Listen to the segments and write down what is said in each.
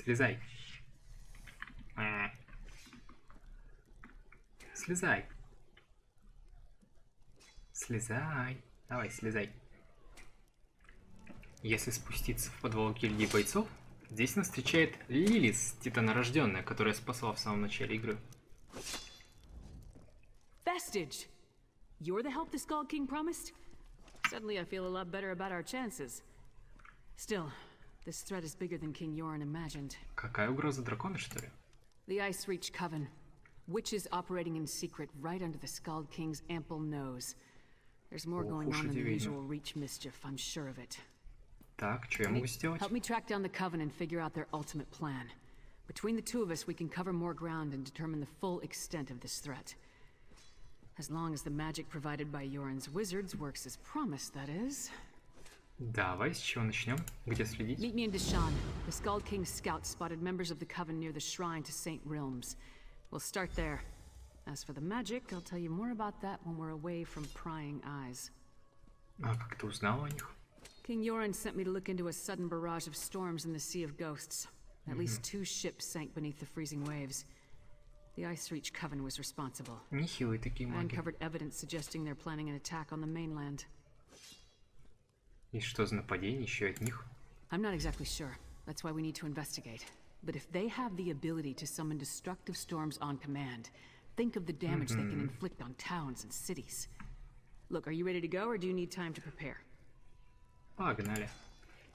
Слезай. Слезай. Слезай. Давай, слезай. Если спуститься в подвал гильдии бойцов, здесь нас встречает Лирис Титанорождённая, которая спасла в самом начале игры. Vestige! You're the help the Skull King promised? Suddenly I feel a lot better about our chances. Still, this threat is bigger than King Yorun imagined. Какая угроза, дракона, что ли? The Ice Reach Coven. Witches operating in secret right under the Skull King's ample nose. There's more going on than the usual Reach mischief, I'm sure of it. Так, что я могу сделать? Help me track down the Coven and figure out their ultimate plan. Between the two of us, we can cover more ground and determine the full extent of this threat. As long as the magic provided by Yorun's wizards works as promised, that is. Давай, с чего начнем? Где следить? Meet me in Deshan. The Skull King's scouts spotted members of the Coven near the shrine to Saint Realms. We'll start there. As for the magic, I'll tell you more about that when we're away from prying eyes. А как ты узнал о них? King Yorun sent me to look into a sudden barrage of storms in the Sea of Ghosts. At least 2 ships sank beneath the freezing waves. The Ice Reach Coven was responsible. Нехилые такие I маги. uncovered evidence suggesting they're planning an attack on the mainland. И что за нападение еще от них? I'm not exactly sure. That's why we need to investigate. But if they have the ability to summon destructive storms on command, think of the damage they can inflict on towns and cities. Look, are you ready to go, or do you need time to prepare? Погнали.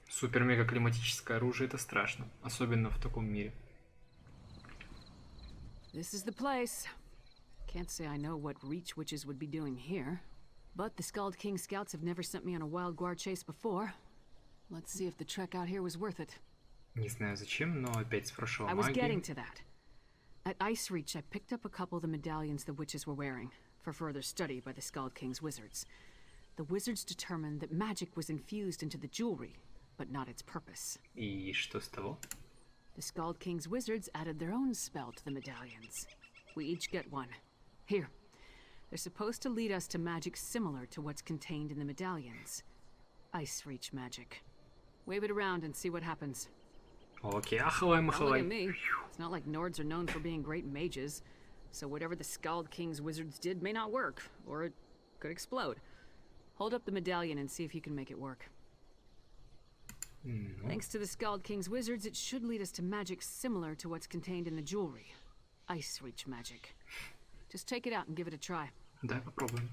Супер-мега-климатическое оружие — это страшно. Особенно в таком мире. This is the place. Can't say I know what Reach Witches would be doing here. But the Skald King scouts have never sent me on a wild guard chase before. Let's see if the trek out here was worth it. Не знаю зачем, но опять спрошу о I was getting магии. to that. At Ice Reach, I picked up a couple of the medallions the witches were wearing, for further study by the Skald King's wizards. The wizards determined that magic was infused into the jewelry, but not its purpose. И что с того? The Skald King's wizards added their own spell to the medallions. We each get one. Here. They're supposed to lead us to magic similar to what's contained in the medallions. Ice Reach magic. Wave it around and see what happens. Окей, ахалай, Don't look махалай. at me. It's not like Nords are known for being great mages, so whatever the Skald King's wizards did may not work, or it could explode. Hold up the medallion and see if you can make it work. Thanks to the Skald King's wizards, it should lead us to magic similar to what's contained in the jewelry. Ice Reach magic. Just take it out and give it a try. Давай попробуем.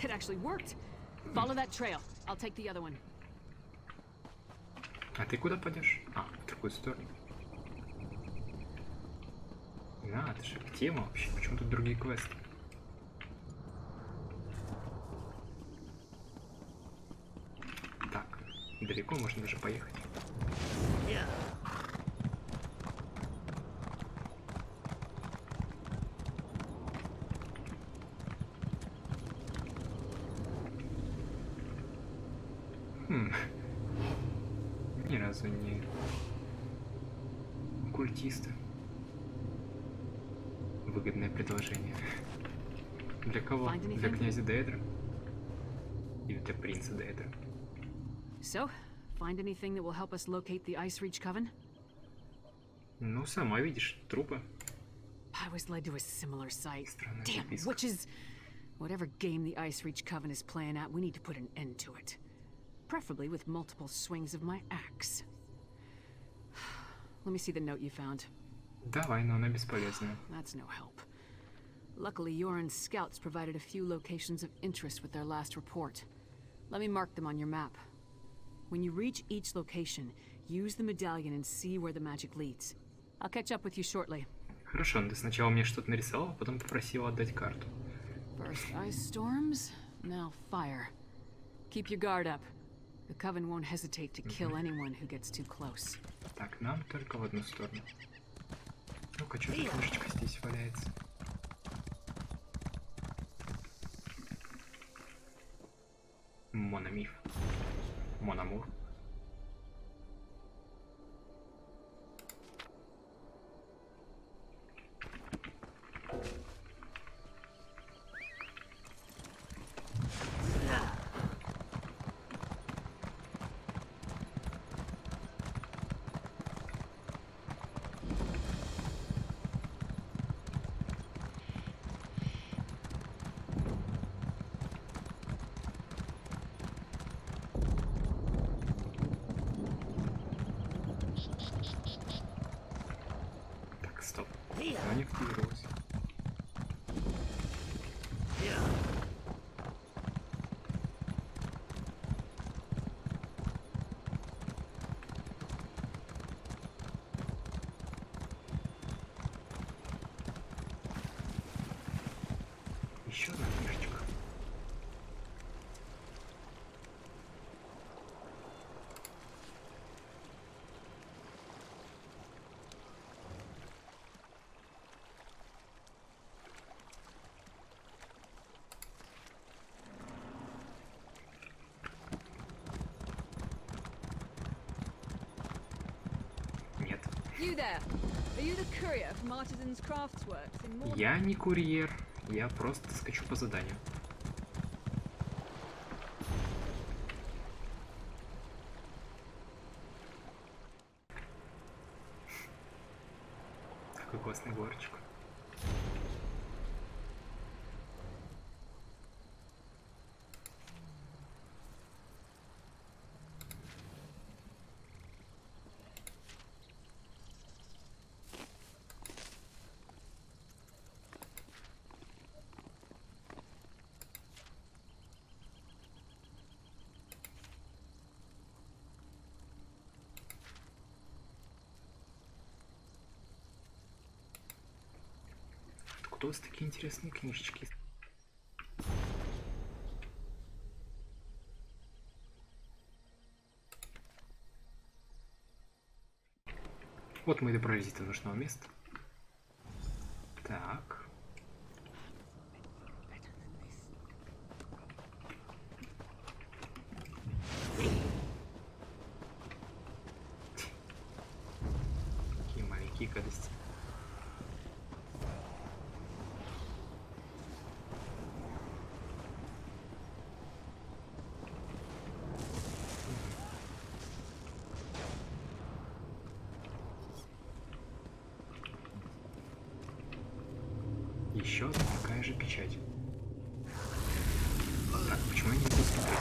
It actually worked. Follow that trail. I'll take the other one. А ты куда пойдешь? А, в другую сторону. На, это же тема вообще. Почему тут другие квесты? Так, далеко можно даже поехать. Ни разу не культиста. Выгодное предложение. Для кого? Для князя Деэдра? Или для принца Деэдра? So, find anything that will help us locate the Ice Reach Coven? Ну, сама видишь, трупы. I was led to a similar sight. Странная Damn, записка. witches! Whatever game the Ice Reach Coven is playing at, we need to put an end to it. Preferably with multiple swings of my axe. Let me see the note you found. Давай, но она бесполезная. That's no help. Luckily, Yorun's scouts provided a few locations of interest with their last report. Let me mark them on your map. When you reach each location, use the medallion and see where the magic leads. I'll catch up with you shortly. Хорошо, ты сначала мне что-то нарисовал, а потом попросил отдать карту. First ice storms, now fire. Keep your guard up. The Coven won't hesitate to kill anyone who gets too close. Так, нам только в одну сторону. Ну-ка, что тут книжечка здесь валяется? Мономиф. Мономур. предложение активировалось. Еще одна книжечка. Нет. You there? Are you the courier from Artisans Craftsworks in Morning? Я не курьер, я просто скачу по заданию. Какой классный горчик. Откуда у вас такие интересные книжечки? Вот мы и добрались до нужного места. Так. Какие маленькие гадости. Еще одна такая же печать. Так, почему я не могу смотреть?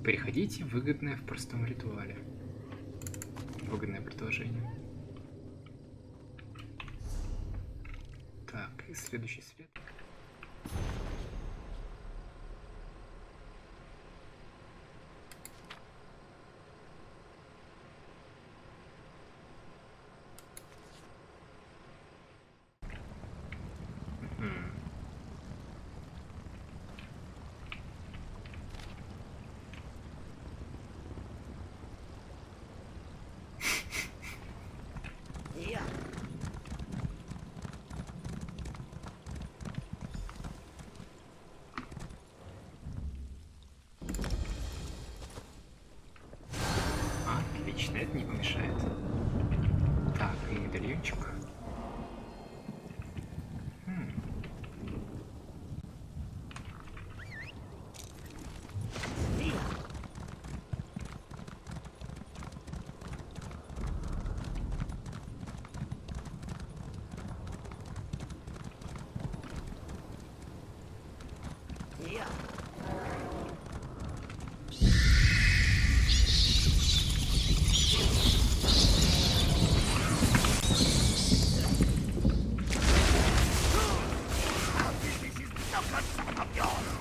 Переходите в выгодное в простом ритуале. Выгодное предложение. Так, и следующий свет. Отлично, это не помешает. Так, и медальончик.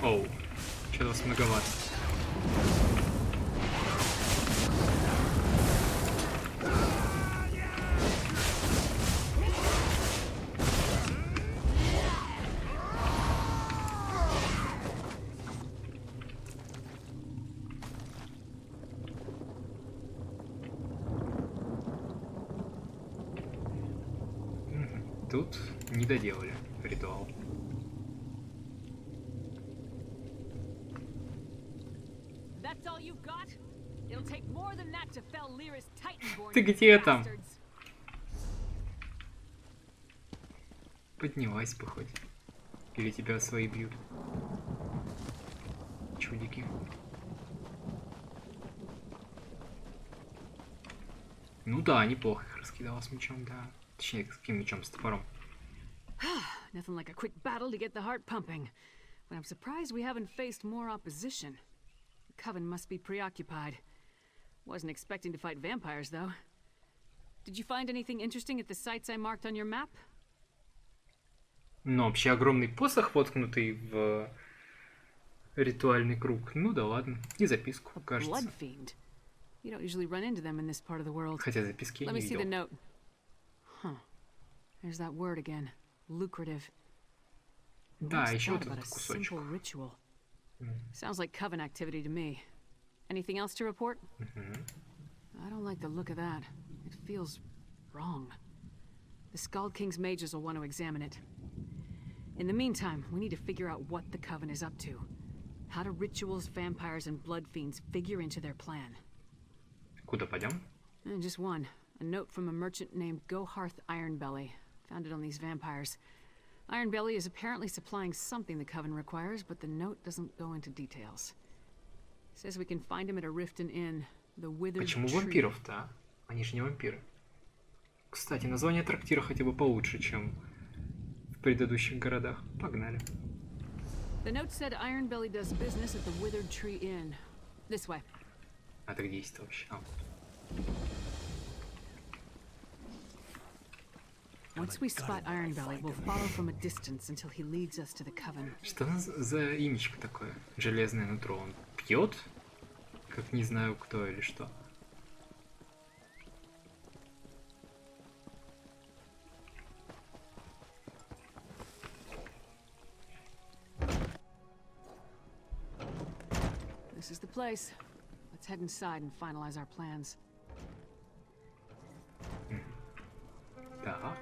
Оу, что-то вас многовато. Тут не доделали ритуал. Ты где там? Поднялась бы хоть. Или тебя свои бьют. Чудики. Ну да, неплохо их раскидала с мечом, да. Точнее, с каким мечом? С топором. Nothing like a quick battle to get the heart pumping. But I'm surprised we haven't faced more opposition. coven must be preoccupied. Wasn't expecting to fight vampires, though. Did you find anything interesting at the sites I marked on your map? Но вообще огромный посох, воткнутый в ритуальный круг. Ну да ладно. И записку, кажется. Blood fiend. You don't usually run into them in this part of the world. Хотя записки я Let не me see the видел. note. Huh. There's that word again. Lucrative. Да, What's еще that вот about этот a кусочек. simple ritual? Sounds like coven activity to me. Anything else to report? I don't like the look of that. It feels wrong. The Skald King's mages will want to examine it. In the meantime, we need to figure out what the coven is up to. How do rituals, vampires, and blood fiends figure into their plan? Куда пойдем? Just one. A note from a merchant named Goharth Ironbelly. Found it on these vampires. Ironbelly is apparently supplying something the coven requires, but the note doesn't go into details. Says we can find him at a Riften Inn, the Withered Почему Tree. вампиров-то, а? Они же не вампиры. Кстати, название трактира хотя бы получше, чем в предыдущих городах. Погнали. The note said Ironbelly does business at the Withered Tree Inn. This way. А это где есть вообще? А, вот. Once we spot Ironbelly, we'll follow from a distance until he leads us to the coven. Что у нас за имечко такое? Железное нутро. Он пьет? Как не знаю кто или что. This is the place. Let's head inside and finalize our plans. Так,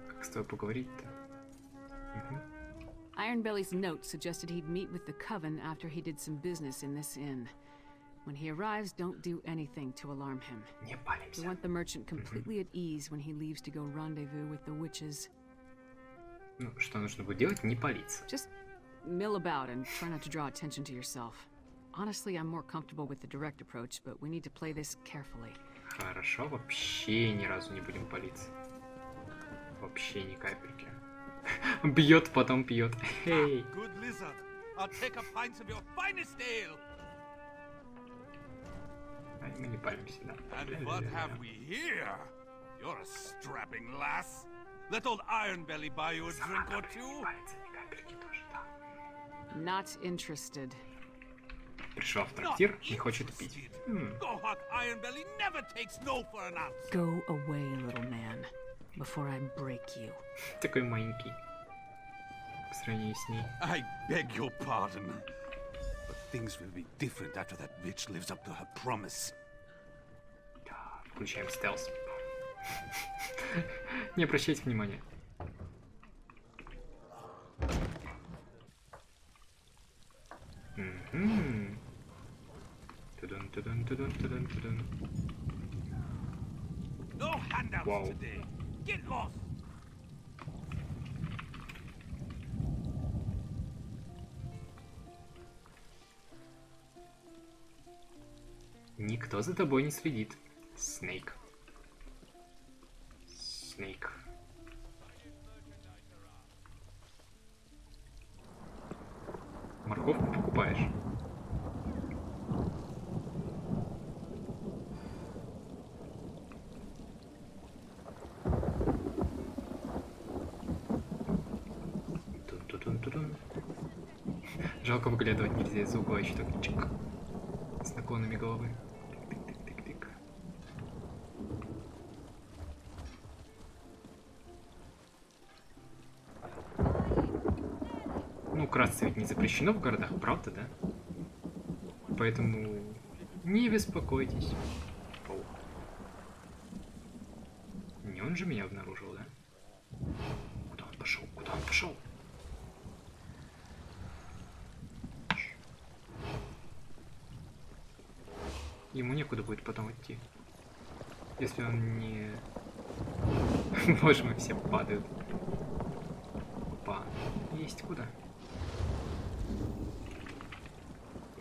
как с тобой поговорить-то? Ironbelly's note suggested he'd meet with the coven after he did some business in this inn. When he arrives, don't do anything to alarm him. Не We палимся. want the merchant completely at ease when he leaves to go rendezvous with the witches. Ну, что нужно будет делать? Не палиться. Just mill about and try not to draw attention to yourself. Honestly, I'm more comfortable with the direct approach, but we need to play this carefully. Хорошо, вообще ни разу не будем палиться. Вообще ни капельки. Бьет, потом пьет. Эй. Good lizard, I'll take a pint of your finest ale. А мы не палимся, да. And what have we here? You're a strapping lass. Let old Ironbelly buy you a drink or two. Палится ни капельки тоже, да. Not interested. Пришел в трактир, не хочет пить. Goharth Ironbelly never takes no for an answer. Go away, little man, before I break you. Такой маленький. По сравнению с ней. I beg your pardon. But things will be different after that bitch lives up to her promise. Да, включаем стелс. Не обращайте внимания. Тудун. No handouts Wow. today. Get lost. Никто за тобой не следит. Снейк. Снейк. Морковку покупаешь? Тун-тун-тун-тун. Жалко, выглядывать нельзя из-за угла еще так чик. С наклонами головы. Тык-тык-тык-тык-тык. Ну, красться ведь не запрещено в городах, правда, да? Поэтому не беспокойтесь. О. Не он же меня обнаружил, да? Куда он пошел? Куда он пошел? Ему некуда будет потом идти. Если он не... Боже мой, все падают. Опа. Есть куда?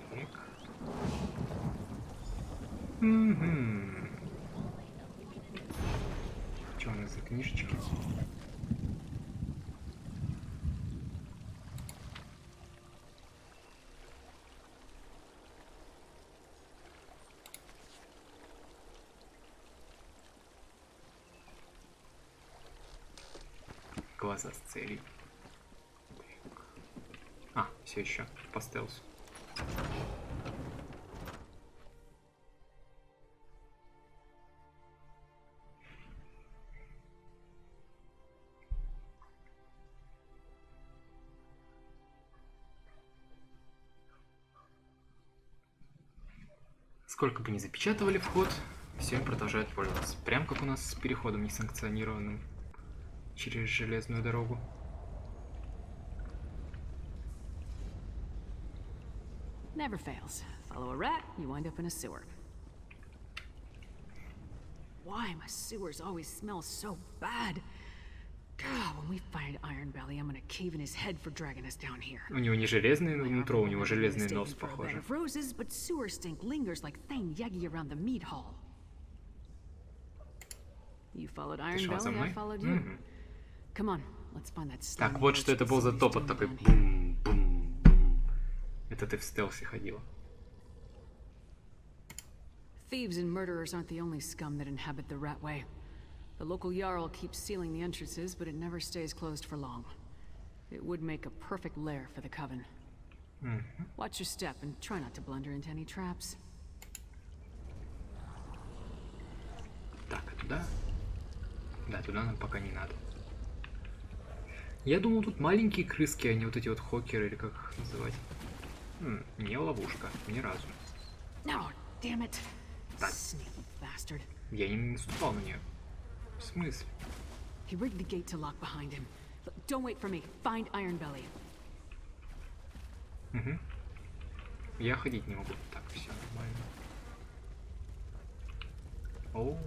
Так. Что у нас за книжечки? глаза с целью. А, все еще по стелсу. Сколько бы ни запечатывали вход, все им продолжают пользоваться. Прям как у нас с переходом несанкционированным через железную дорогу. Never fails. Follow a rat, you wind up in a sewer. Why my sewers always smell so bad? God, when we find Iron Belly, I'm gonna cave in his head for dragging us down here. У него не железное нутро, у него железный нос, похоже. Roses, but sewer stink lingers like thing yagi around the meat hall. You followed Iron Belly, I followed you. Come on, let's find that. Так, вот что это был за топот такой. Бум-бум-бум. Это ты в стелсе ходила. Thieves and murderers aren't the only scum that inhabit the Ratway. The local Jarl keeps sealing the entrances, but it never stays closed for long. It would make a perfect lair for the Coven. Watch your step and try not to blunder into any traps. Так, а туда? Да, туда нам пока не надо. Я думал, тут маленькие крыски, а не вот эти вот хокеры, или как их называть. Не ловушка, ни разу. No, damn it. Так. Sneaky bastard. Я не наступал на нее. В смысле? He rigged the gate to lock behind him. Look, don't wait for me. Find Iron Belly. Я ходить не могу. Так, все нормально. О.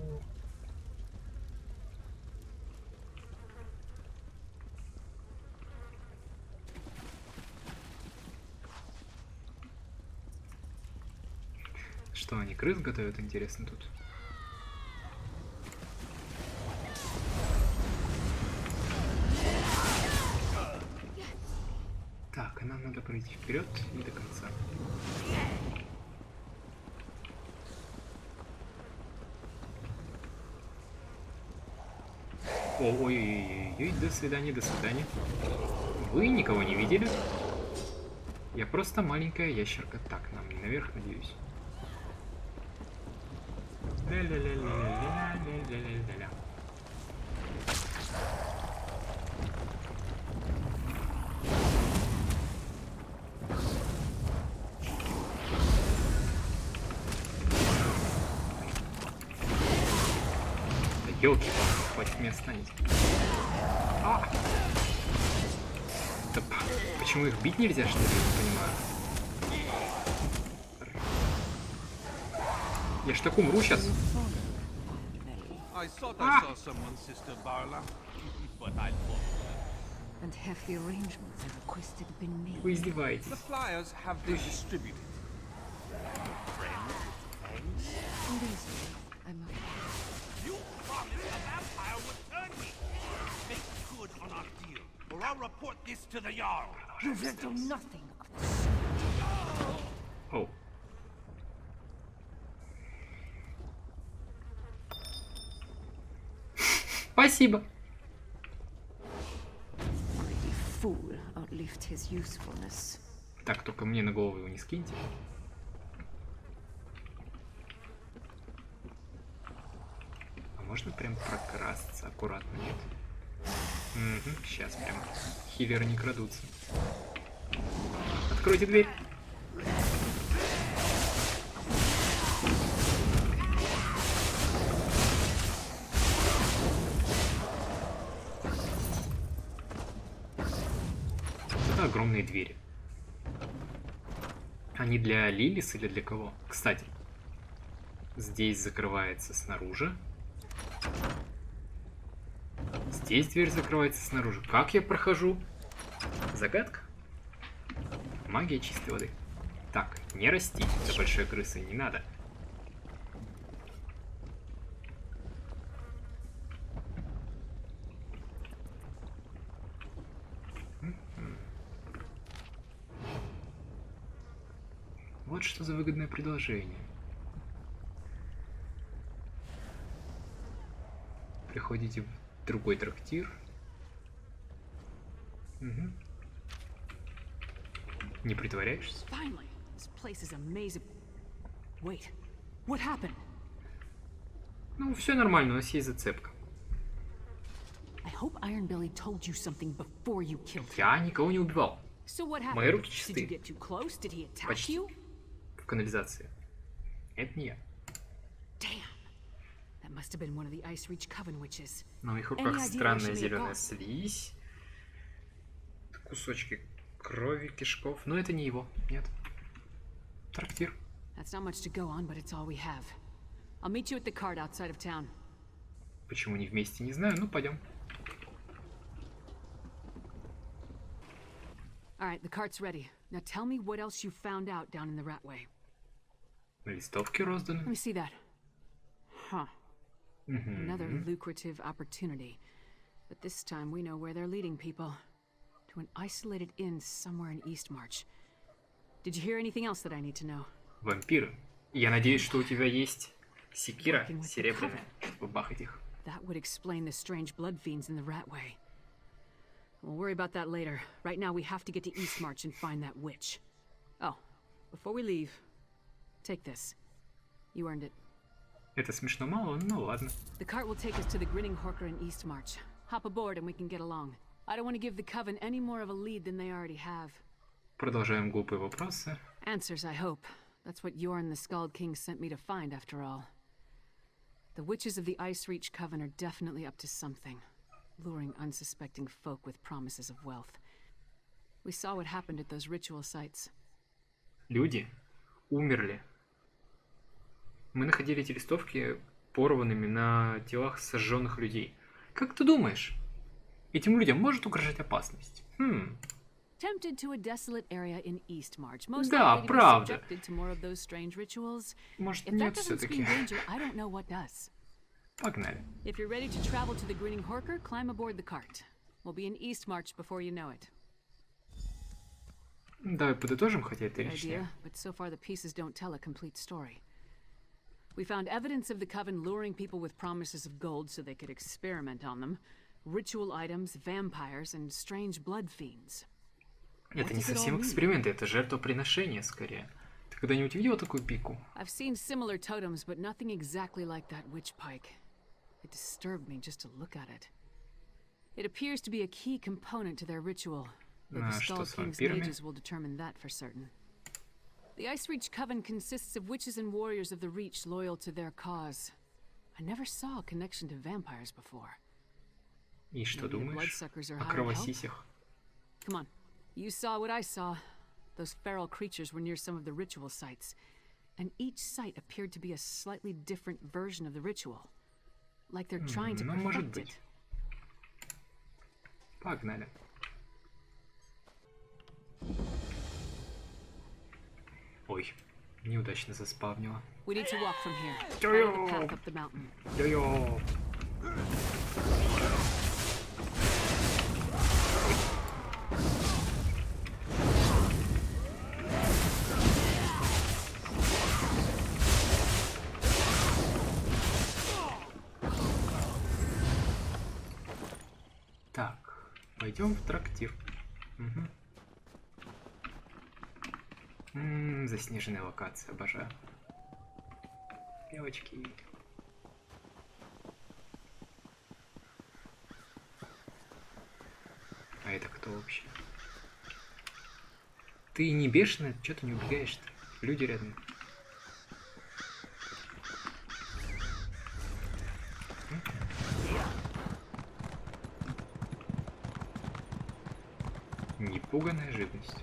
Что, они крыс готовят, интересно, тут? Так, а нам надо пройти вперед и до конца. Ой-ой-ой, до свидания, до свидания. Вы никого не видели? Я просто маленькая ящерка. Так, нам не наверх, надеюсь. Ля-ля-ля-ля-ля-ля-ля-ля-ля. Ёлки, хватит меня останется. Да, почему их бить нельзя, что ли, я не понимаю. Я ж так умру сейчас. Вы издеваетесь. Or I'll report this to the Jarl. You will do nothing of the sort. Оу. Спасибо. Fool outlived his usefulness. Так, только мне на голову его не скиньте. А можно прям прокрасться аккуратно, нет? Сейчас прям хиллеры не крадутся. Откройте дверь. Это огромные двери. Они для Лилис или для кого? Кстати, здесь закрывается снаружи. Здесь дверь закрывается снаружи. Как я прохожу? Загадка? Магия чистой воды. Так, не расти за большой крысы, не надо. Вот что за выгодное предложение. Приходите в другой трактир. Угу. Не притворяешься? Finally, this place is amazing. Wait, what happened? Ну, все нормально, у нас есть зацепка. I hope Ironbelly told you something before you killed him. Я никого не убивал. So what Мои happened? руки Did you чисты. get too close? Did he attack Почти. you? В канализации. Это не я. Damn. That must have been one of the Ice Reach Coven witches. На моих Any руках idea where странная she may have зеленая gone? слизь. Кусочки крови, кишков. Но это не его. Нет. Трактир. That's not much to go on, but it's all we have. I'll meet you at the cart outside of town. Почему не вместе, не знаю. Ну, пойдем. All right, the cart's ready. Now tell me what else you found out down in the Ratway. Листовки розданы. Let me see that. Huh. Another lucrative opportunity. But this time we know where they're leading people. To an isolated inn somewhere in Eastmarch. Did you hear anything else that I need to know? Вампиры. Я надеюсь, что у тебя есть секира серебряная, чтобы бахать их. That would explain the strange blood fiends in the Ratway. We'll worry about that later. Right now we have to get to Eastmarch and find that witch. Oh, before we leave, take this. You earned it. Это смешно мало, ну ладно. The cart will take us to the Grinning Horker in Eastmarch. Hop aboard and we can get along. I don't want to give the Coven any more of a lead than they already have. Продолжаем глупые вопросы. Answers, I hope. That's what Yorn the Skald King sent me to find, after all. The witches of the Ice Reach Coven are definitely up to something, luring unsuspecting folk with promises of wealth. We saw what happened at those ritual sites. Люди умерли. Мы находили эти листовки порванными на телах сожженных людей. Как ты думаешь, этим людям может угрожать опасность? Tempted to a desolate area in Eastmarch, most Да, likely to be правда. subjected to more of those strange rituals. Может, If that нет doesn't все-таки. scream danger, I don't know what does. Погнали. If you're ready to travel to the Grinning Horker, climb aboard the cart. We'll be in Eastmarch before you know it. Давай подытожим, хотя это Good лишнее. idea, but so far the pieces don't tell a complete story. We found evidence of the Coven luring people with promises of gold so they could experiment on them, ritual items, vampires, and strange blood fiends. Это не совсем эксперименты, это жертвоприношение скорее. Ты когда-нибудь видела такую пику? I've seen similar totems, but nothing exactly like that witch pike. It disturbed me just to look at it. It appears to be a key component to their ritual, though the А что Skald с King's вампирами? mages will determine that for certain. The Ice Reach Coven consists of witches and warriors of the Reach loyal to their cause. I never saw a connection to vampires before. И что Maybe the думаешь bloodsuckers are о hired help? кровосисях? Come on. You saw what I saw. Those feral creatures were near some of the ritual sites, and each site appeared to be a slightly different version of the ritual. Like they're trying to Ну, может perfect быть. it. Погнали. Ой, неудачно заспавнила. We need to walk from here. Follow the path up the mountain. Йо-йо! Так, пойдем в трактир. Заснеженная локация, обожаю. Девочки. А это кто вообще? Ты не бешеная? Чё ты не убегаешь-то? Люди рядом. Непуганная живность.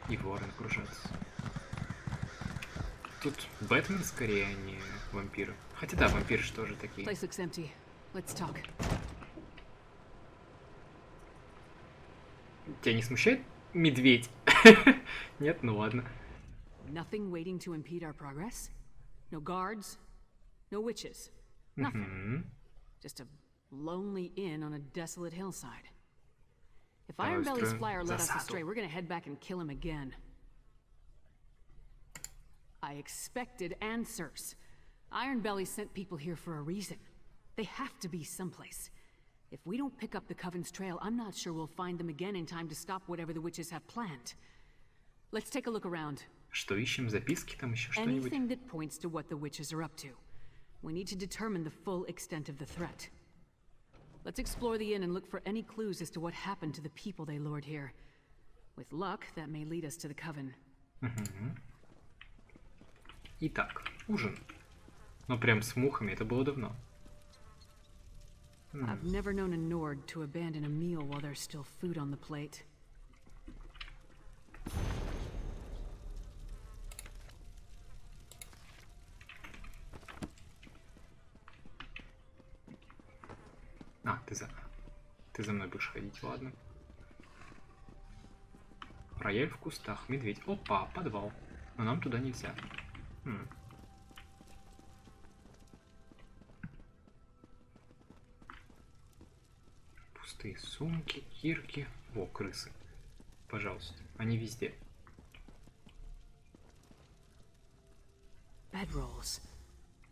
И ворон кружатся. Тут Бэтмен скорее, а не вампиры. Хотя да, вампиры же тоже такие. Place looks empty. Let's talk. Тебя не смущает медведь? Нет? Ну ладно. Nothing waiting to impede our progress? No guards? No witches? Nothing. Just a lonely inn on a desolate hillside. If Давай Ironbelly's устроим flyer led us засаду. astray, we're gonna head back and kill him again. I expected answers. Ironbelly sent people here for a reason. They have to be someplace. If we don't pick up the Coven's trail, I'm not sure we'll find them again in time to stop whatever the witches have planned. Let's take a look around. Что ищем? Записки там еще что-нибудь? Anything that points to what the witches are up to. We need to determine the full extent of the threat. Let's explore the inn and look for any clues as to what happened to the people they lured here. With luck, that may lead us to the Coven. Итак, ужин. Но прям с мухами, это было давно. I've never known a Nord to abandon a meal while there's still food on the plate. А, ты за мной будешь ходить, ладно. Рояль в кустах, медведь. Опа, подвал. Но нам туда нельзя. Пустые сумки, кирки. О, крысы. Пожалуйста, они везде. Bedrolls.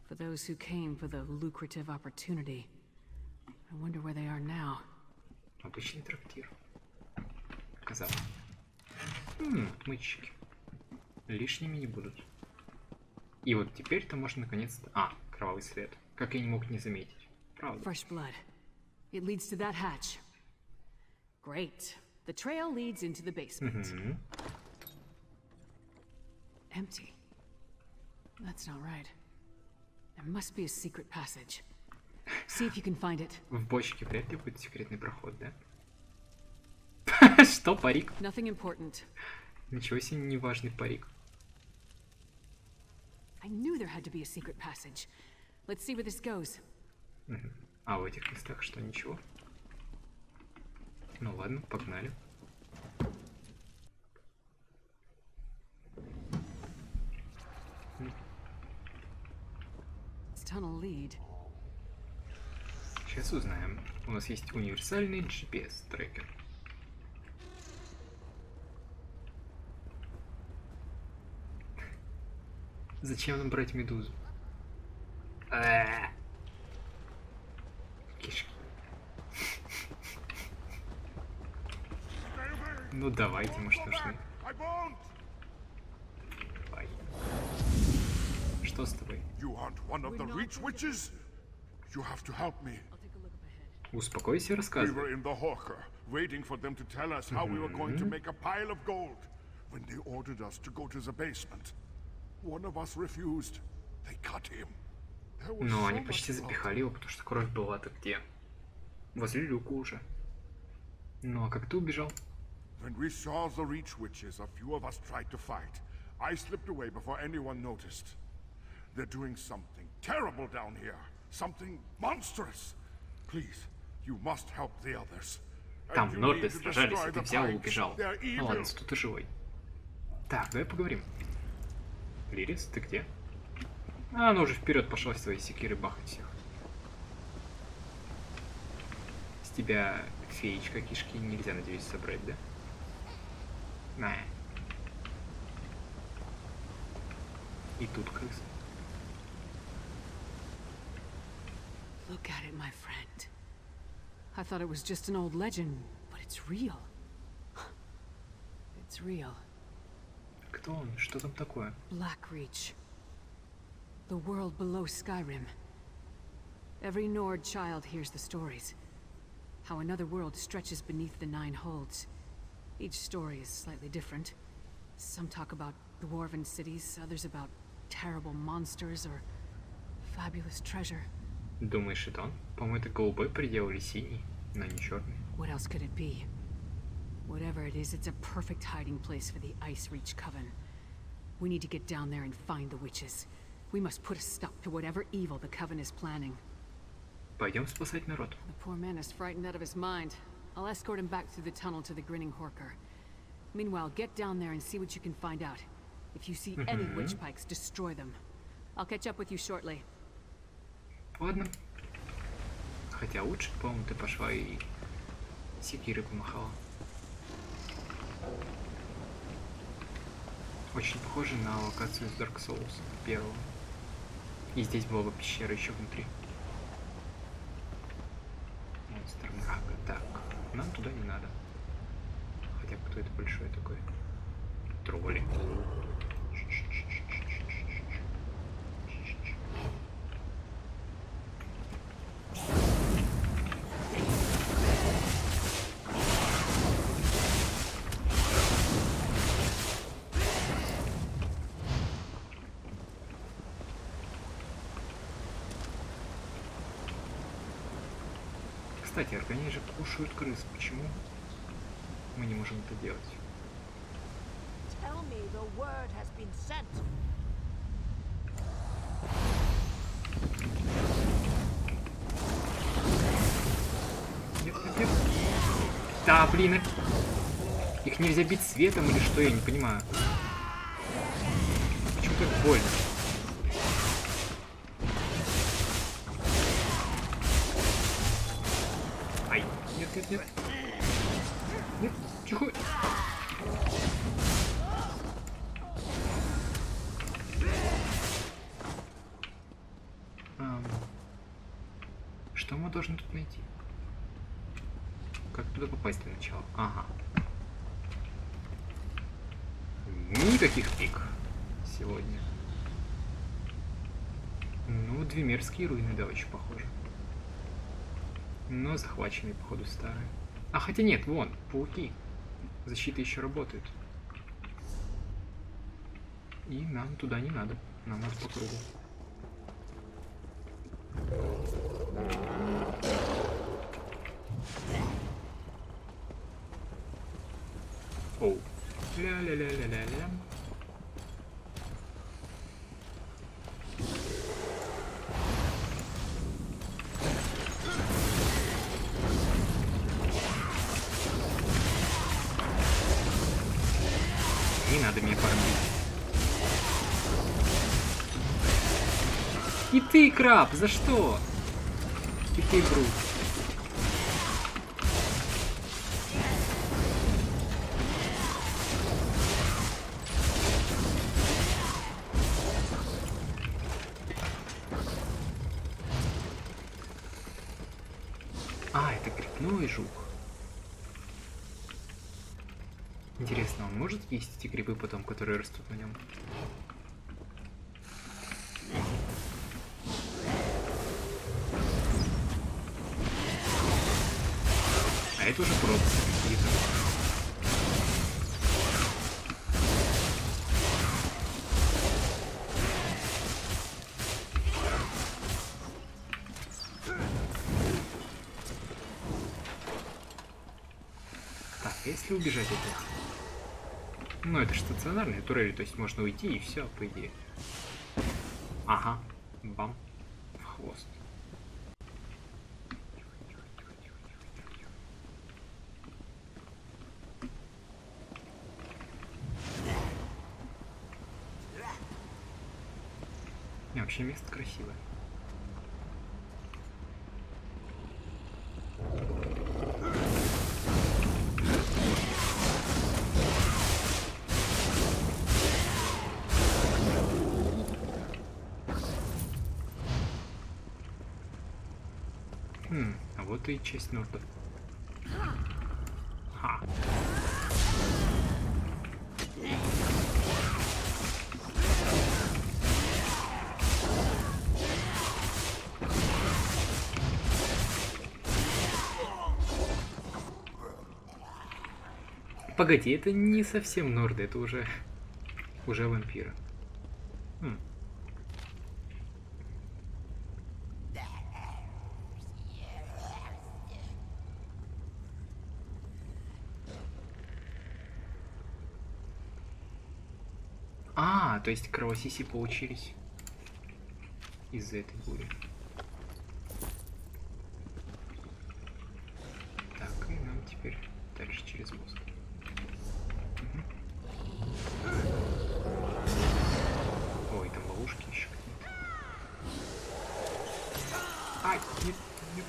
For those who came for the lucrative opportunity. I wonder where they are now. Обычный трактир. Казалось. Отмычки. Лишними не будут. И вот теперь-то можно наконец-то... А, кровавый след. Как я не мог не заметить. Правда. Fresh blood. It leads to that hatch. Great. The trail leads into the basement. Empty. That's not right. There must be a secret passage. See if you can find it. В бочке вряд ли будет секретный проход, да? Что, парик? Nothing important. Ничего себе неважный парик. I knew there had to be a secret passage. Let's see where this goes. А в этих местах что, ничего? Ну ладно, погнали. Tunnel lead. Сейчас узнаем. У нас есть универсальный GPS-трекер. Зачем нам брать медузу? Кишки. Ну давайте, может, нужны. Давай. Что с тобой? Успокойся, рассказывай. Waiting for them to tell us how we were going to make a pile of gold. When they ordered us to go to the basement, one of us refused. They cut him. Но они почти запихали его, потому что кровь была-то где? Возле люка уже. Ну а как ты убежал? When we saw the Reach Witches, a few of us tried to fight. I slipped away before anyone noticed. They're doing something terrible down here. Something monstrous. Please, you must help the others. Там норды сражались, и ты взял и убежал. Ну ладно, что ты живой. Так, давай поговорим. Лирис, ты где? А, ну уже вперед пошла с твоей секирой бахать всех. С тебя феечка кишки нельзя, надеюсь, собрать, да? На. И тут крыса. Look at it, my friend. I thought it was just an old legend, but it's real. It's real. Кто он? Что там такое? Blackreach. The world below Skyrim. Every Nord child hears the stories. How another world stretches beneath the Nine Holds. Each story is slightly different. Some talk about dwarven cities, others about terrible monsters or fabulous treasure. Думаешь, это он? По-моему, это голубой предел или синий, но не черный. What else could it be? Whatever it is, it's a perfect hiding place for the Ice Reach Coven. We need to get down there and find the witches. We must put a stop to whatever evil the Coven is planning. Пойдем спасать народ. The poor man is frightened out of his mind. I'll escort him back through the tunnel to the Grinning Horker. Meanwhile, get down there and see what you can find out. If you see any witch pikes, destroy them. I'll catch up with you shortly. Ладно. Хотя лучше, по-моему, ты пошла и секирой помахала. Очень похоже на локацию из Dark Souls первого. И здесь была бы пещера еще внутри. Монстр. Так. Нам туда не надо. Хотя кто это большой такой? Тролли. Кстати, аркане же кушают крыс. Почему мы не можем это делать? Tell me the word has been sent. Нет. Да, блин. Их нельзя бить светом или что, я не понимаю. Почему так больно? Ай, нет. Нет, тихо. Что мы должны тут найти? Как туда попасть для начала? Ага. Никаких пик сегодня. Ну, двемерские руины, да, очень похожи. Но захваченные, походу, старые. А хотя нет, вон, пауки. Защита еще работает. И нам туда не надо. Нам надо по кругу. Оу. Ля-ля-ля-ля-ля-ля. Не надо меня кормить. И ты, краб, за что? И ты, Брут. А, это грибной жук. Интересно, он может есть эти грибы потом, которые растут на нем? А это уже просто какие-то. Так, если убежать от них? Ну, это же стационарные турели, то есть можно уйти и все, по идее. Ага, бам, в хвост. Не, вообще место красивое. А вот и часть Норда. Ха. Погоди, это не совсем Норды, это уже вампиры. А, то есть кровосиси получились из-за этой бури. Так, и нам теперь дальше через мозг. Ой, там ловушки еще какие-то. Ай, нет. Нет.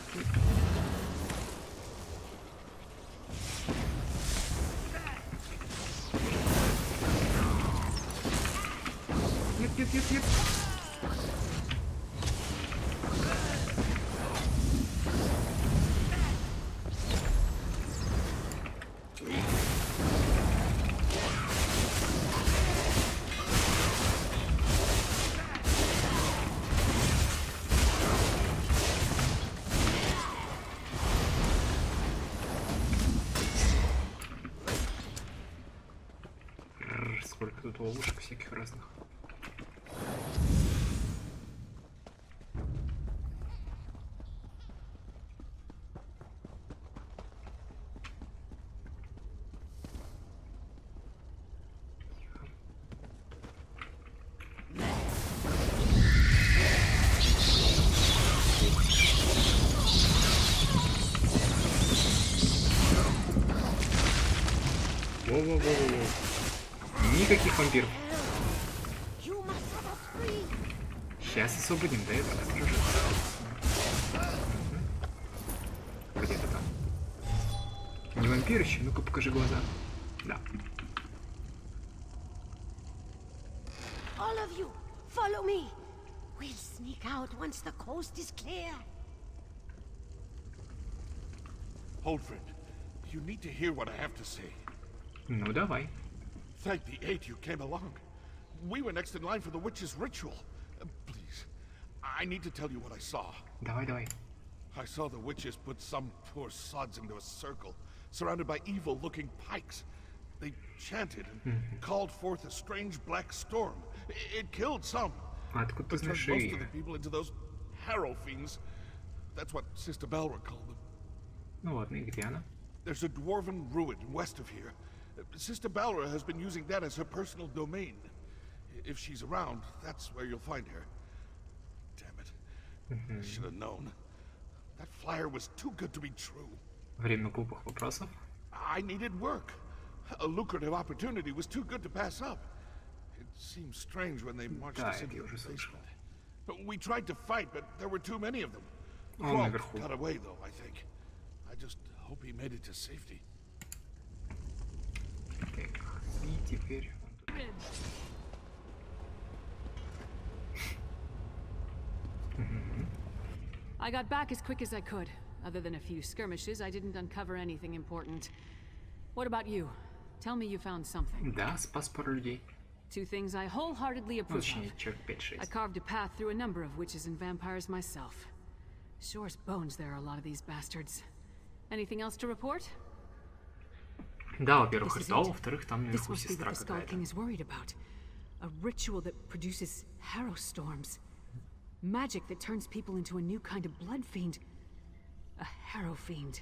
Сколько тут ловушек всяких разных. Воу-воу-воу-воу. Никаких вампиров. Сейчас освободим, да, это сражаться. Где-то там. Не вампир еще? Ну-ка покажи глаза. Да. All of you, follow me. We'll sneak out once the coast is clear. Hold, friend. You need to hear what I have to say. Ну давай. Thank the eight you came along. We were next in line for the witch's ritual. Please, I need to tell you what I saw. Давай, давай. I saw the witches put some poor sods into a circle, surrounded by evil-looking pikes. They chanted and called forth a strange black storm. It killed some, Откуда ты but turned знаешь most of имя? the people into those harrow fiends. That's what Sister Belra called them. Ну ладно, и где она? There's a dwarven ruin west of here. Sister Balra has been using that as her personal domain. If she's around, that's where you'll find her. Damn it. I should have known. That flyer was too good to be true. Время глупых вопросов. I needed work. A lucrative opportunity was too good to pass up. It seemed strange when they marched Да, us это into я the уже слышал. basement. We tried to fight, but there were too many of them. Он Krog наверху. got away, though, I think. I just hope he made it to safety. Так, и теперь... I got back as quick as I could. Other than a few skirmishes, I didn't uncover anything important. What about you? Tell me you found something. Да, спас пару людей. Two things I wholeheartedly Ну, approve точнее, of. человек I 5-6. carved a path through a number of witches and vampires myself. Sure as bones there are a lot of these bastards. Anything else to report? Да, во-первых, This is ритуал, it. во-вторых, там This наверху must be сестра what the Skull какая-то. King is worried about. A ritual that produces harrow storms. Magic that turns people into a new kind of blood fiend. A harrow fiend.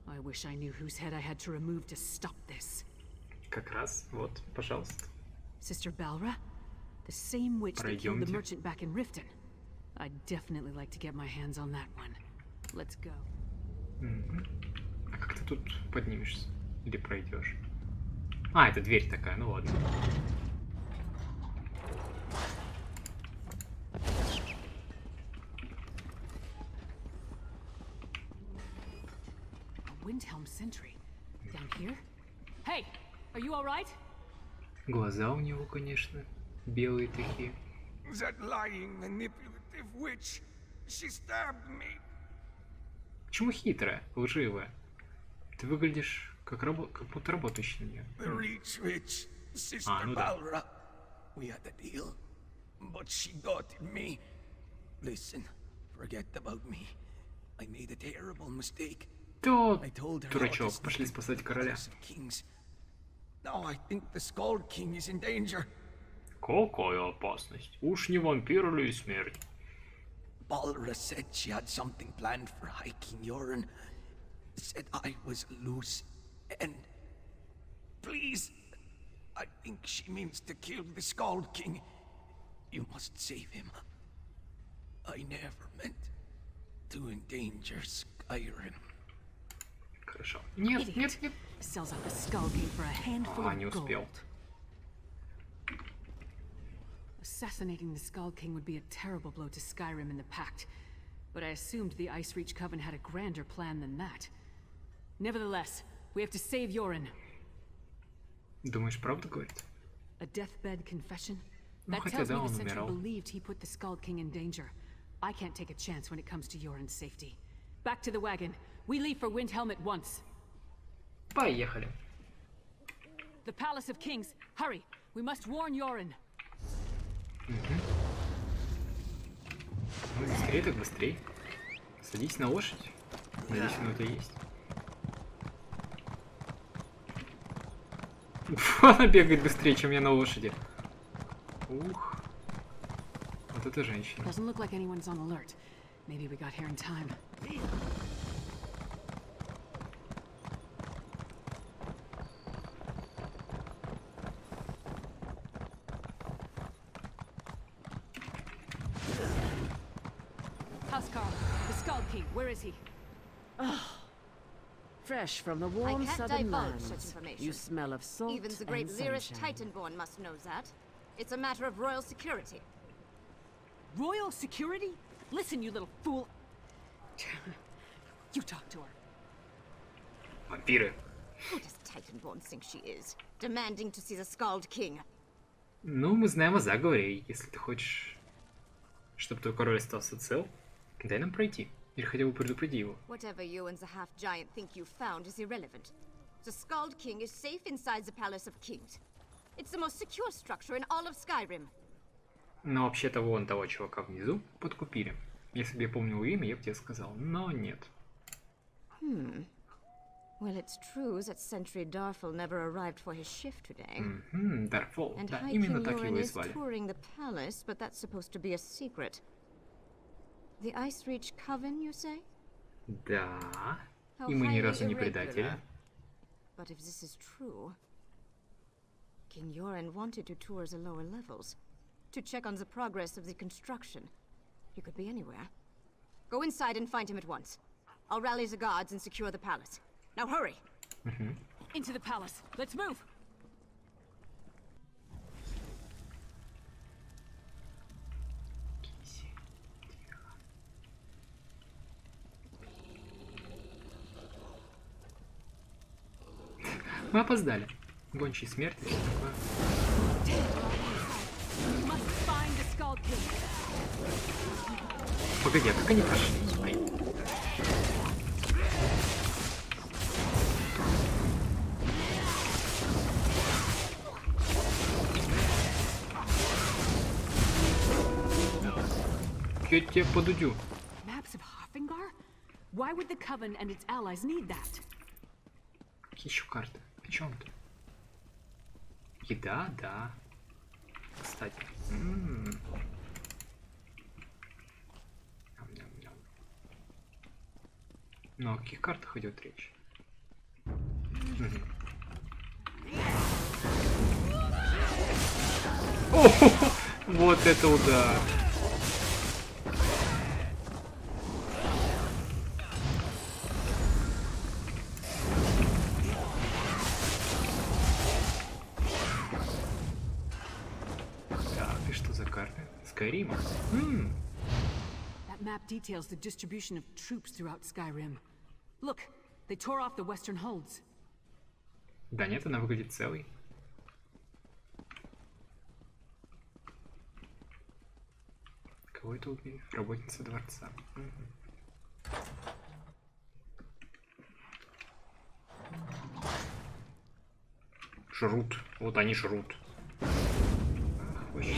I wish I knew whose head I had to remove to stop this. Как раз, вот, пожалуйста. Sister Balra? The same witch that killed the Пройдемте. merchant back in Riften. I'd definitely like to get my hands on that one. Let's go. А как ты тут поднимешься? Или пройдешь? А, это дверь такая, ну ладно. A Windhelm sentry. Down here? Hey! Are you alright? Глаза у него, конечно, белые такие. That lying, manipulative witch. She stabbed me. Почему хитрая, лживая? Ты выглядишь как будто работающий на нее. The Reach Witch, Sister ну да. Balra. We had a deal, but she got me. Listen, forget about me. I made a terrible mistake. То, I told her not to дурачок, sneak пошли into спасать the короля. Palace of Kings. Now I think the Skull King is in danger. Какая опасность? Уж не вампир или смерть? Balra said she had something planned for High King Yörun. Said I was a loose end. Please, I think she means to kill the Skull King. You must save him. I never meant to endanger Skyrim. Хорошо. Нет, Idiot. нет, нет. Sells out the Skull King for a handful А, of не gold. успел. Assassinating the Skull King would be a terrible blow to Skyrim and the Pact, but I assumed the Ice Reach Coven had a grander plan than that. Nevertheless, we have to save Yörun. Думаешь, правду говорит? A deathbed confession? Ну, That хотя tells да, me the он Sentry умирал. believed he put the Skull King in danger. I can't take a chance when it comes to Yörun's safety. Back to the wagon. We leave for Windhelm at once. Поехали. The Palace of Kings. Hurry! We must warn Yörun. Ну, быстрее так быстрее. Садись на лошадь. Надеюсь, она у тебя есть. Она бегает быстрее, чем я на лошади. Ух. Вот это женщина. Doesn't look like anyone's on alert. Maybe we got here in time. Huskar, the Skull King, where is he? Fresh from the warm can't southern divulge lands. such information. You smell of salt Even the great and Liris sunshine. Titanborn must know that. It's a matter of royal security. Royal security? Listen, you little fool. You talk to her. Вампиры. Who does Titanborn think she is? Demanding to see the Scald King. Ну, мы знаем о заговоре. Если ты хочешь, чтобы твой король остался цел, дай нам пройти. Или хотя бы предупреди его. Whatever you and the half-giant think you found is irrelevant. The Scald King is safe inside the Palace of Kings. It's the most secure structure in all of Skyrim. Но вообще-то вон того чувака внизу подкупили. Если бы я помнил имя, я бы тебе сказал. Но нет. Well, it's true that Sentry Darfel never arrived for his shift today. Дарфол. And Да, High именно King так Yoren его и is звали. touring the palace, but that's supposed to be a secret. The Ice Reach Coven, you say? Да. How И мы ни highly разу не irregular. предатели. But if this is true, King Yoren wanted to tour the lower levels, to check on the progress of the construction. He could be anywhere. Go inside and find him at once. I'll rally the guards and secure the palace. Now hurry! Into the palace. Let's move. Мы опоздали. Гончие смерти, все такое. We must find the Skull King. Погоди, а как они прошли? Ай. Я тебе подудю. Maps of Hoffingar? Why would the Coven and its allies need that? Какие еще карты? О чем ты? Еда, да. Кстати. Ням-ням-ням. Ну, о каких картах идет речь? О, вот это удар! Так, и что за карты? Скайрима? That map details the distribution of troops throughout Skyrim. Look, they tore off the western holds. Да нет, она выглядит целой. Кого это убили? Работница дворца. Жрут. Вот они жрут. Ах, вообще.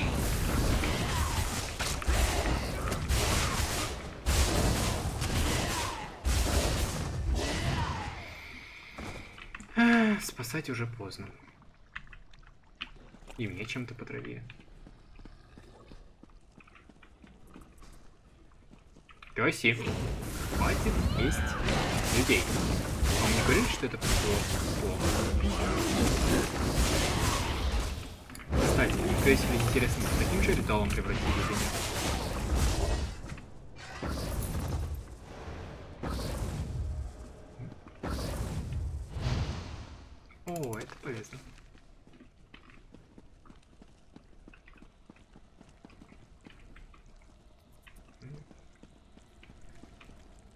Спасать уже поздно. И мне чем-то потравили. Пёси, хватит есть людей. А мне говорили, что это плохо. Кстати, мне пёсили интересно, с таким же ритуалом превратили или нет? О, это полезно.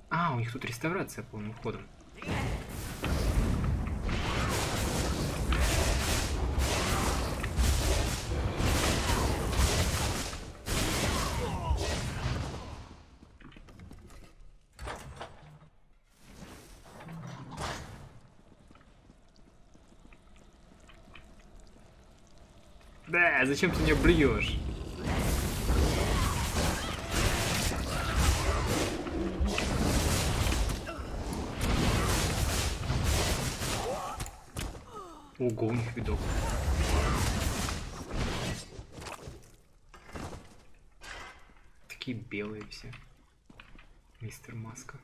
А, у них тут реставрация полным ходом. Да, зачем ты меня блюешь? Ого, у них видок. Такие белые все. Мистер Маска.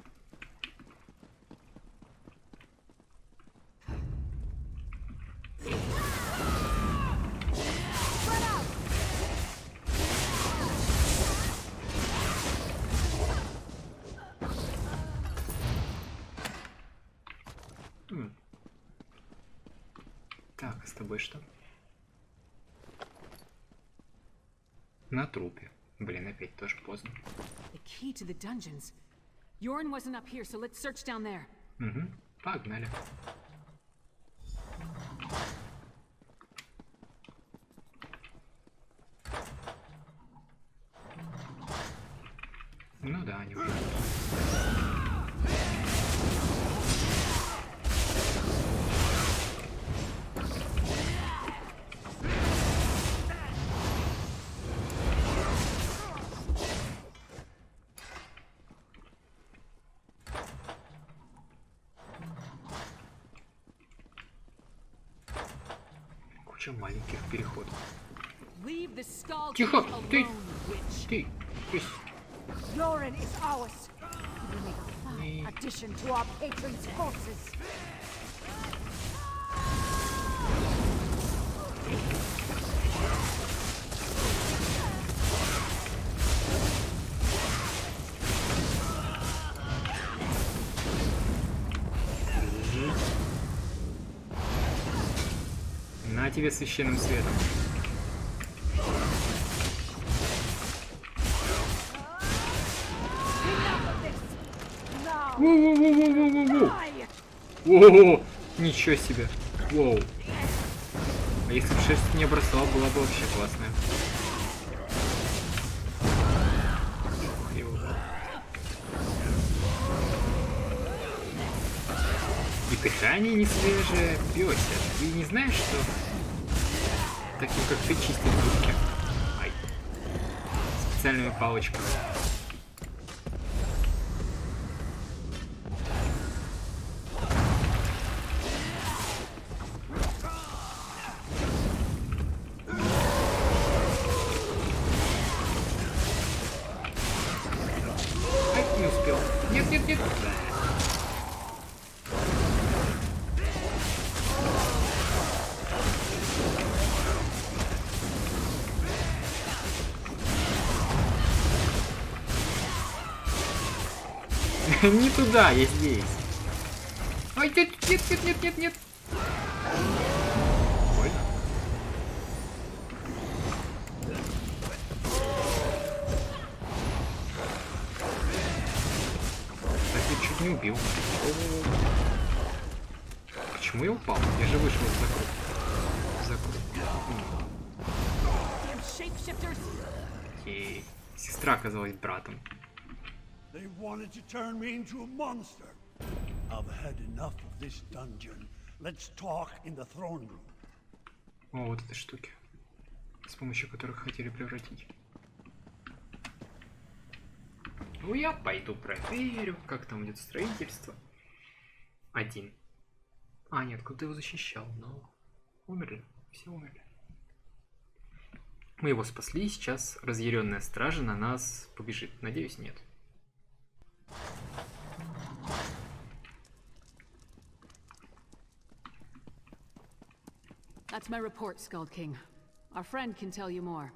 Так, а с тобой что? На трупе. Блин, опять тоже поздно. The key to the dungeons. Yorn wasn't up here, so let's search down there. Угу, погнали. Ну да, они уже. Куча маленьких переходов. Leave the skull Тихо, ты, alone, witch. ты. Yoren is ours. He will make a fine addition to our patron's forces. На тебе священным светом. Воу-воу-воу-воу-воу-воу! Воу! Ничего себе! Воу! А если бы шерсть не бросала, была бы вообще классная. И дыхание не свежее. Пёся, ты не знаешь, что таким как ты чистить зубки? Ай. Специальными палочками. Ай, не успел. Нет, нет, нет. Не туда, я здесь. Ай, нет, нет, нет, нет, нет, нет. Больно. Так, я чуть не убил. Почему я упал? Я же вышел за круг. За круг. Окей. Сестра оказалась братом. They wanted to turn me into a monster. I've had enough of this dungeon. Let's talk in the throne room. О, вот эти штуки, с помощью которых хотели превратить. Ну, я пойду проверю, как там идет строительство. Один. А, нет, кто-то его защищал, но... Умерли, все умерли. Мы его спасли, сейчас разъяренная стража на нас побежит. Надеюсь, нет. That's my report, Skald King. Our friend can tell you more.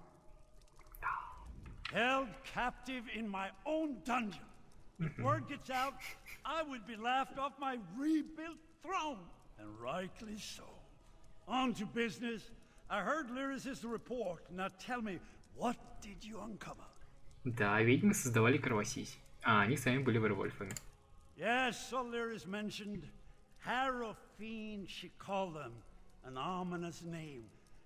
Held captive in my own dungeon. If word gets out, I would be laughed off my rebuilt throne. And rightly so. On to business. I heard Liris's report. Now tell me, what did you uncover? Да, ведьмы создавали кровосись. А они сами были werewolfами. Yes, so Liris mentioned. Harrowfiend, she called them. An ominous name.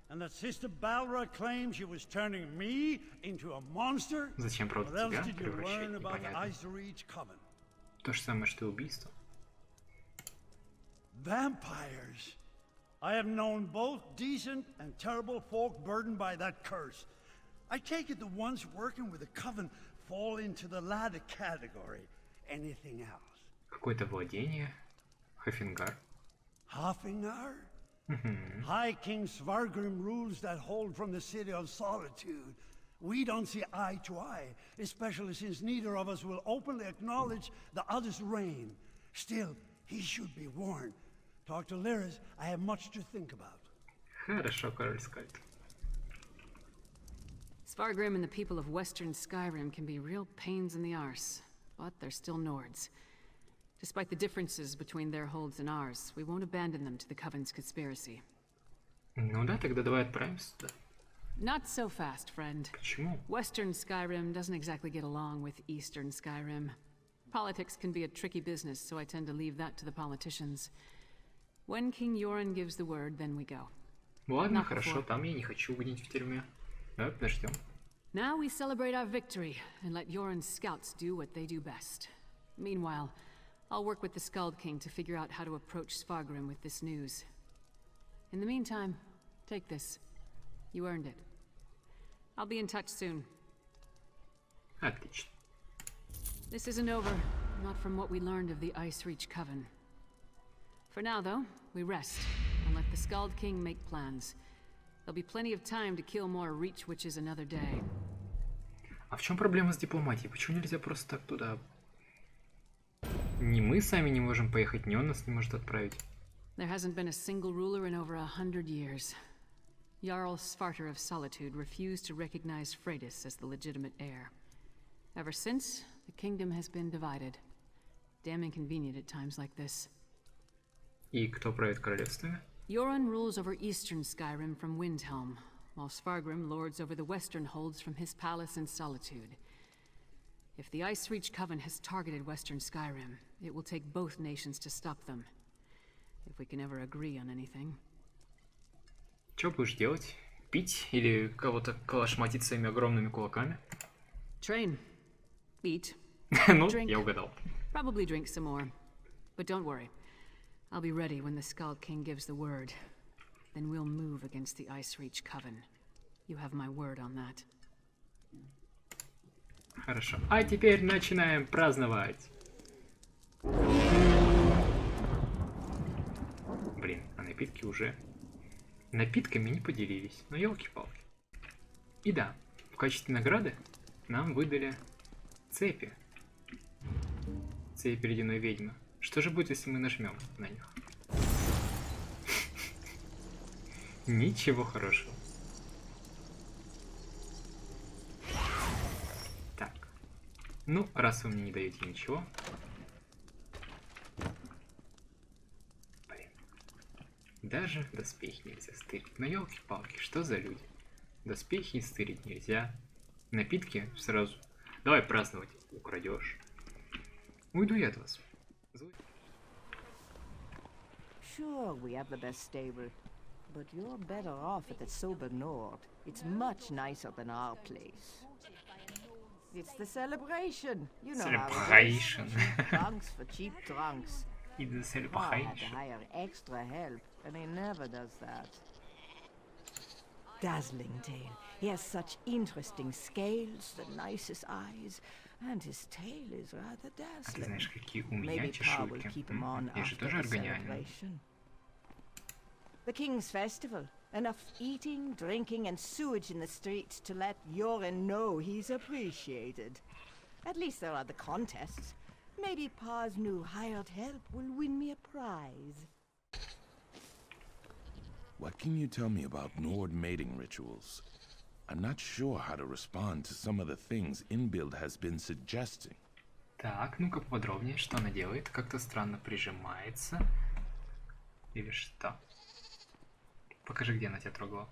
And that Sister Balra claimed she was turning me into a monster? Зачем What против else тебя did you превращать, learn about the непонятно. Ice Reach Coven? То же самое, что и убийство. Vampires. I have known both decent and terrible folk burdened by that curse. I take it the ones working with the coven fall into the latter category. Anything else? Какое-то владение. Хафингар. Hoffingar? High King Svargrim rules that hold from the City of Solitude. We don't see eye to eye, especially since neither of us will openly acknowledge the other's reign. Still, he should be warned. Talk to Liris, I have much to think about. Хорошо, король скальд. Svargrim and the people of Western Skyrim can be real pains in the arse, but they're still Nords. Despite the differences between their holds and ours, we won't abandon them to the Coven's conspiracy. Ну да, тогда давай отправимся туда. Not so fast, friend. Почему? Western Skyrim doesn't exactly get along with Eastern Skyrim. Politics can be a tricky business, so I tend to leave that to the politicians. When King Yörun gives the word, then we go. Ладно, Not хорошо, before. там я не хочу угодить в тюрьме. Давай подождем. Now we celebrate our victory and let Yörun's scouts do what they do best. Meanwhile, I'll work with the Skald King to figure out how to approach Svargrim with this news. In the meantime, take this. You earned it. I'll be in touch soon. Отлично. This isn't over, not from what we learned of the Ice Reach Coven. For now, though, we rest and let the Skald King make plans. There'll be plenty of time to kill more Reach Witches another day. А в чем проблема с дипломатией? Почему нельзя просто так туда? Ни мы сами не можем поехать, ни он нас не может отправить. There hasn't been a single ruler in over 100 years. Jarl Svarter of Solitude refused to recognize Freydis as the legitimate heir. Ever since, the kingdom has been divided. Damn inconvenient at times like this. И кто правит королевствами? Yörun rules over eastern Skyrim from Windhelm, while Svargrim lords over the western holds from his palace in Solitude. If the Ice Reach Coven has targeted western Skyrim, it will take both nations to stop them. If we can ever agree on anything. Что будешь делать? Пить или кого-то калашматить своими огромными кулаками? Train. Eat. Ну, Drink. я угадал. Probably drink some more. But don't worry. I'll be ready when the Skald King gives the word. Then we'll move against the Ice Reach Coven. You have my word on that. Хорошо. А теперь начинаем праздновать. Блин, а напитки уже... Напитками не поделились, но елки-палки. И да, в качестве награды нам выдали цепи. Цепи ледяной ведьмы. Что же будет, если мы нажмем на них? Ничего хорошего. Так. Ну, раз вы мне не даете ничего. Блин. Даже доспехи нельзя стырить. Но елки-палки, что за люди? Доспехи стырить нельзя. Напитки сразу. Давай праздновать. Украдешь. Уйду я от вас. Sure, we have the best stable, but you're better off at the sober Nord. It's much nicer than our place. It's the celebration. You know Celebration. how it is. Cheap drunks for cheap drunks. It's the I had to celebration. hire extra help, and he never does that. Dazzling tale. He has such interesting scales, the nicest eyes, and his tail is rather А ты dazzling. знаешь, какие у меня Maybe Pa will чешуйки? keep him on Я же after тоже the органианин. celebration. The King's Festival. Enough eating, drinking, and sewage in the streets to let Yörun know he's appreciated. At least there are the contests. Maybe Pa's new hired help will win me a prize. What can you tell me about Nord mating rituals? I'm not sure how to respond to some of the things Inbuild has been suggesting. Так, ну-ка поподробнее, что она делает? Как-то странно прижимается. Или что? Покажи, где она тебя трогала.